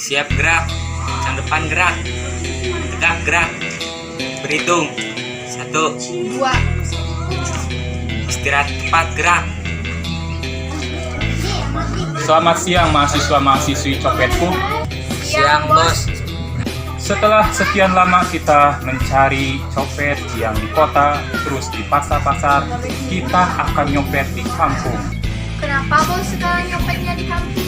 Siap gerak. Yang depan gerak. Tegak gerak. Berhitung. 1, 2. Istirahat tepat gerak. Selamat siang mahasiswa-mahasiswi copetku. Siang bos. Setelah sekian lama kita mencari copet yang di kota, terus di pasar-pasar, kita akan nyopet di kampung. Kenapa bos sekarang nyopetnya di kampung?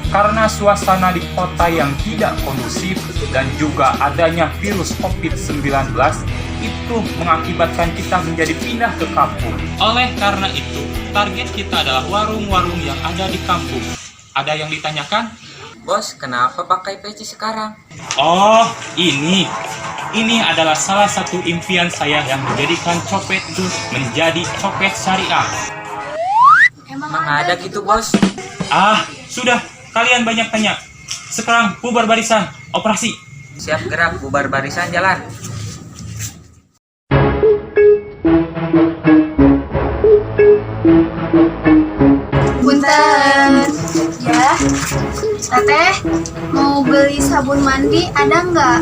Karena suasana di kota yang tidak kondusif dan juga adanya virus COVID-19 itu mengakibatkan kita menjadi pindah ke kampung. Oleh karena itu, target kita adalah warung-warung yang ada di kampung. Ada yang ditanyakan? Bos, kenapa pakai peci sekarang? Oh, ini adalah salah satu impian saya yang menjadikan copet itu menjadi copet syariah. Emang Ada gitu bos. Ah, sudah, kalian banyak tanya. Sekarang bubar barisan, operasi. Siap gerak, bubar barisan jalan. Punten. Ya. Teteh, mau beli sabun mandi ada nggak?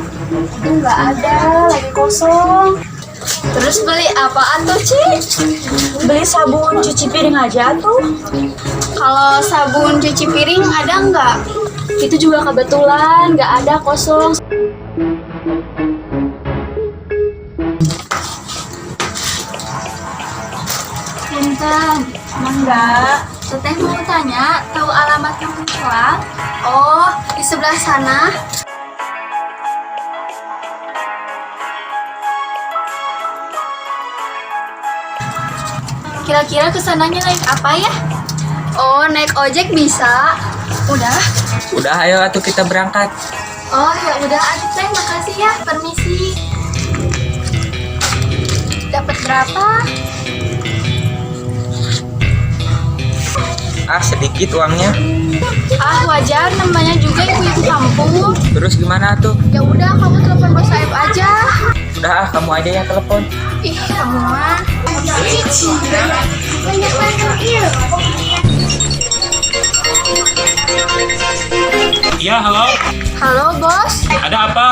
Nggak ada, lagi kosong. Terus beli apaan tuh, Ci? Beli sabun cuci piring aja tuh. Kalau sabun cuci piring ada nggak? Itu juga kebetulan nggak ada, kosong. Punten. Enggak. Teteh mau tanya, tahu alamat kampung Kelang? Oh, di sebelah sana. Kira-kira kesananya naik apa ya? Oh, naik ojek bisa. Udah? Udah, ayo atuh kita berangkat. Oh, ya udah atuh teh, makasih ya. Permisi. Dapat berapa? Ah, sedikit uangnya. Ah, wajar, namanya juga ibu-ibu kampung. Terus gimana tuh? Ya udah, kamu telepon bos Saib aja. Udah, kamu aja yang telepon. Ih, kamu mah. Banyak banget. Ya, halo. Halo, bos. Ada apa?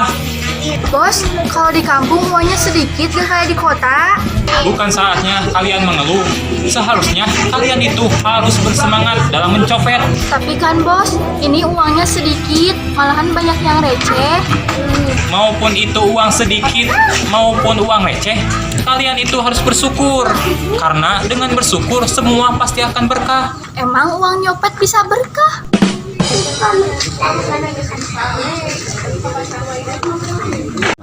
Bos, kalau di kampung uangnya sedikit gak kayak di kota. Bukan saatnya kalian mengeluh. Seharusnya kalian itu harus bersemangat dalam mencopet. Tapi kan bos, ini uangnya sedikit, malahan banyak yang receh. Maupun itu uang sedikit, maupun uang receh, kalian itu harus bersyukur. Karena dengan bersyukur, semua pasti akan berkah. Emang uang nyopet bisa berkah?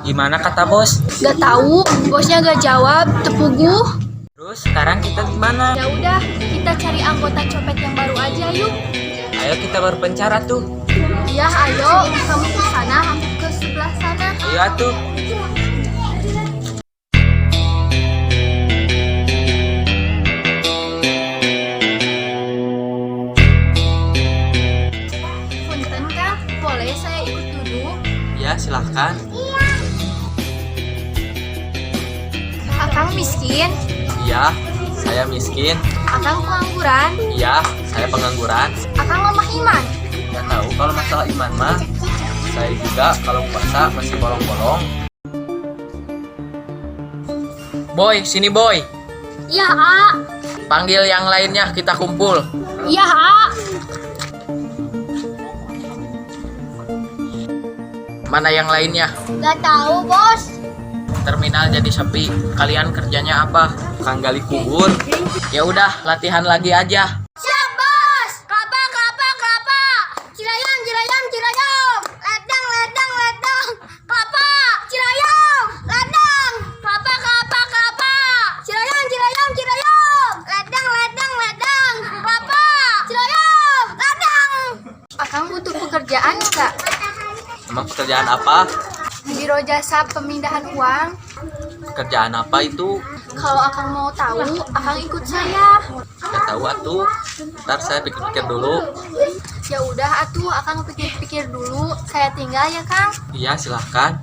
Gimana kata bos? Gak tahu, bosnya gak jawab, tepuguh. Terus sekarang kita gimana? Ya udah, kita cari anggota copet yang baru aja yuk. Ayo kita berpencar tuh. Iya, ayo, kamu ke sana, aku ke sebelah sana. Ayo atuh. Punten Kang, boleh saya ikut duduk? Ya, silahkan. Akang miskin, Iya, saya miskin. akang pengangguran, Iya, saya pengangguran. akang lemah iman. Gak tahu kalau masalah iman mah. Saya juga kalau puasa masih bolong-bolong. Boy, sini boy. Iya, A. Panggil yang lainnya, kita kumpul. Iya, A. Mana yang lainnya? Gak tahu, bos. Terminal jadi sepi. Kalian kerjanya apa? Kang gali kubur. Ya udah, latihan lagi aja. Siap, bos. Kelapa, kelapa, kelapa. Cirayam, cirayam, cirayam. Ledang, ledang, ledang. Kelapa, cirayam, ledang. Kelapa, kelapa, kelapa. Cirayam, cirayam, cirayam. Ledang, ledang, ledang. Kelapa, cirayam, ledang. Akang butuh pekerjaan nggak? Emang pekerjaan apa? Biro jasa pemindahan uang. Kerjaan apa itu? Kalau akang mau tahu, akang ikut saya. Gak tahu atuh. Ntar saya pikir-pikir dulu. Ya udah atuh, akang pikir-pikir dulu. Saya tinggal ya, Kang. Iya, silahkan.